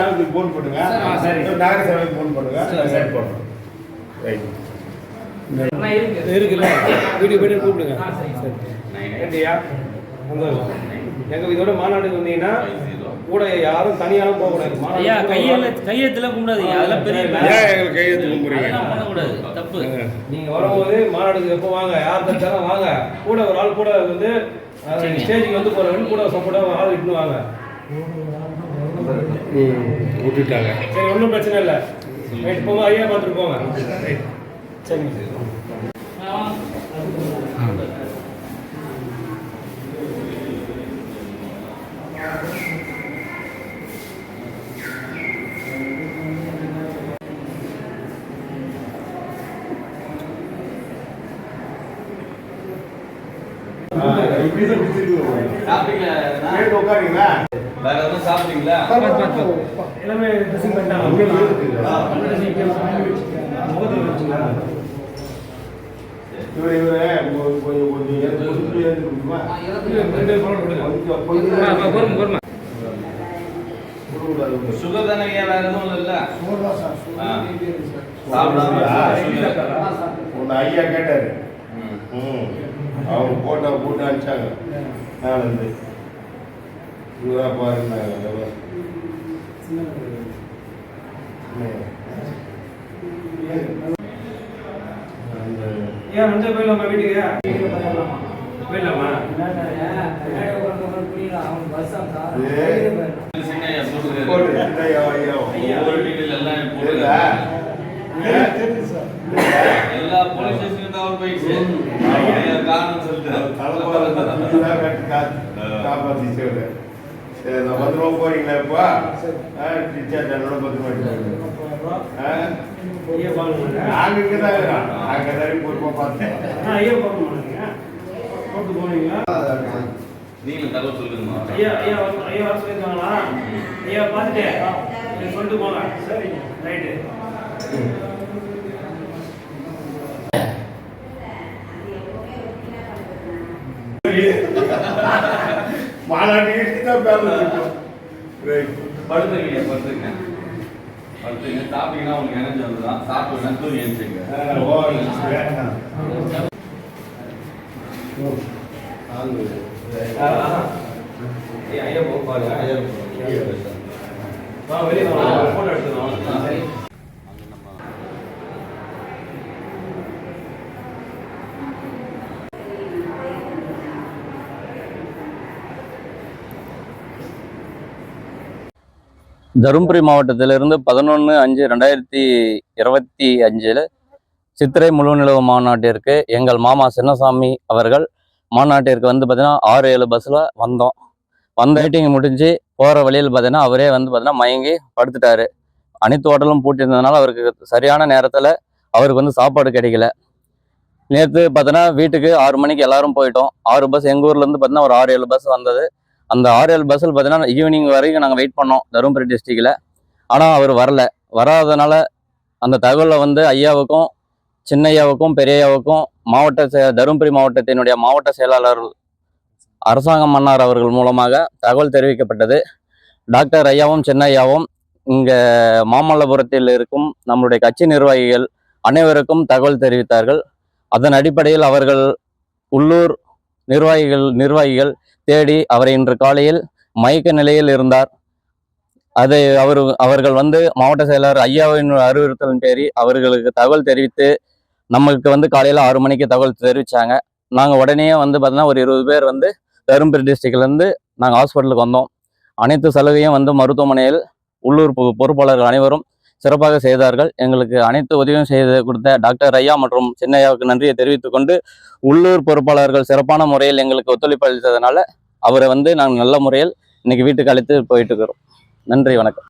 அறுபதுக்கு ஃபோன் பண்ணுங்க. நகர சேவைக்கு ஃபோன் பண்ணுங்க. செட் பண்ணுறோம். ரைட் இருக்குல்ல வீடியோ போய்ட்டு கூப்பிடுங்க. சரியா எங்கள் இதோட மாநாட்டுக்கு வந்தீங்கன்னா கூட யாரும் தனியாலும் போகக்கூடாது. கையெழுத்துல கூடாது. அதெல்லாம் பெரிய கையெழுத்து கும்பிடுறீங்க பண்ணக்கூடாது, தப்பு. நீங்கள் வரும்போது மாநாட்டுக்கு எப்போ வாங்க, யார் தச்சாலும் வாங்க. கூட ஒரு ஆள் கூட வந்து ஸ்டேஜுக்கு வந்து போகிறவங்க கூட சப்போர்ட்டாக ஆள் இட்டுன்னு வாங்க. விட்டுட்டாங்க. சரி, ஒன்றும் பிரச்சனை இல்லை. ரைட், போங்க. ஐயா பார்த்துட்டு போங்க. ரைட், சரிங்க. உட்காருங்களா? வேற எதுவும் சாப்பிட்டீங்களா? எல்லாமே ட்ரெஸ்ஸிங் பண்ணிட்டாங்க. சுகர் தானே, வேற எதுவும் இல்லை. ஐயா கேட்டாரு. அவங்க போட்டோ போட்டு அனுப்பிச்சாங்க. நான் வந்து பாருங்க ஏன் வந்து போயிடலாமா வீட்டுக்கு? போயிடலாமா? எல்லா போலீஸ் ஸ்டேஷனுக்கு தகவல் போயிடுச்சு. காரணம் சொல்லிட்டு காப்பாத்தி பத்திரமா போறீங்களா? இப்ப டிஸ்சார்ஜ் என்னோட பத்திரமா நாங்க இங்கதான் இருக்கிறோம். நாங்க எல்லாரும் பொறுப்பா பார்த்தேன். ஐயா போட்டு போனீங்களா? நீங்களும் தகவல் சொல்லுங்கம்மா. ஐயா வர சொல்லியிருக்காங்களா? ஐயா பார்த்துட்டு சொல்லிட்டு போங்க. சரிங்க, ரைட்டு. மாநாட்டுக்கு தான் படுத்துங்க. சாப்பிட்டீங்கன்னா உங்களுக்கு எனர்ஜி வந்துதான். சாப்பிட்டு தூங்கி எழுந்துங்க. ஐயா போப்பாரு. வெளியே போட்டோ எடுத்துக்கலாம். தருமபுரி மாவட்டத்திலிருந்து 11/5/2025 சித்திரை முழு நிலவு மாநாட்டிற்கு எங்கள் மாமா சின்னசாமி அவர்கள் மாநாட்டிற்கு வந்து பார்த்தீங்கன்னா 6-7 பஸ்ஸில் வந்தோம். மீட்டிங் முடிஞ்சு போகிற வழியில் பார்த்தீங்கன்னா அவரே வந்து பார்த்தீங்கன்னா மயங்கி படுத்துட்டாரு. அனைத்து ஹோட்டலும் பூட்டியிருந்ததுனால அவருக்கு சரியான நேரத்தில் அவருக்கு வந்து சாப்பாடு கிடைக்கல. நேற்று பார்த்தீங்கன்னா வீட்டுக்கு 6 மணிக்கு எல்லாரும் போயிட்டோம். 6 பஸ் எங்கள் ஊர்லேருந்து பார்த்தீங்கன்னா ஒரு 6-7 பஸ் வந்தது. அந்த 6-7 பஸ்ஸில் பார்த்தீங்கன்னா ஈவினிங் வரைக்கும் நாங்கள் வெயிட் பண்ணோம் தருமபுரி டிஸ்ட்ரிக்டில். ஆனால் அவர் வராதனால அந்த தகவலை வந்து ஐயாவுக்கும் சின்னையாவுக்கும் பெரியய்யாவுக்கும் தருமபுரி மாவட்டத்தினுடைய மாவட்ட செயலாளர் அரசாங்க மன்னார் அவர்கள் மூலமாக தகவல் தெரிவிக்கப்பட்டது. டாக்டர் ஐயாவும் சின்னையாவும் இங்கே மாமல்லபுரத்தில் இருக்கும் நம்மளுடைய கட்சி நிர்வாகிகள் அனைவருக்கும் தகவல் தெரிவித்தார்கள். அதன் அடிப்படையில் அவர்கள் உள்ளூர் நிர்வாகிகள் தேடி அவரை இன்று காலையில் மயக்க நிலையில் இருந்தார். அதை அவர்கள் வந்து மாவட்ட செயலர் ஐயாவின் அறிவுறுத்தலின் பேரி அவர்களுக்கு தகவல் தெரிவித்து நமக்கு வந்து காலையில் 6 மணிக்கு தகவல் தெரிவித்தாங்க. நாங்கள் உடனே வந்து பார்த்தீங்கன்னா ஒரு 20 பேர் வந்து தருமபுரி டிஸ்ட்ரிக்ட்லேருந்து நாங்கள் ஹாஸ்பிட்டலுக்கு வந்தோம். அனைத்து சலுகையும் வந்து மருத்துவமனையில் உள்ளூர் பொறுப்பாளர்கள் அனைவரும் சிறப்பாக செய்தார்கள். எங்களுக்கு அனைத்து உதவியும் செய்து கொடுத்த டாக்டர் ஐயா மற்றும் சின்னையாவுக்கு நன்றியை தெரிவித்துக் கொண்டு உள்ளூர் பொறுப்பாளர்கள் சிறப்பான முறையில் எங்களுக்கு ஒத்துழைப்பு அளித்ததுனால அவரை வந்து நாங்கள் நல்ல முறையில் இன்னைக்கு வீட்டுக்கு அழைத்து போயிட்டு இருக்கிறோம். நன்றி, வணக்கம்.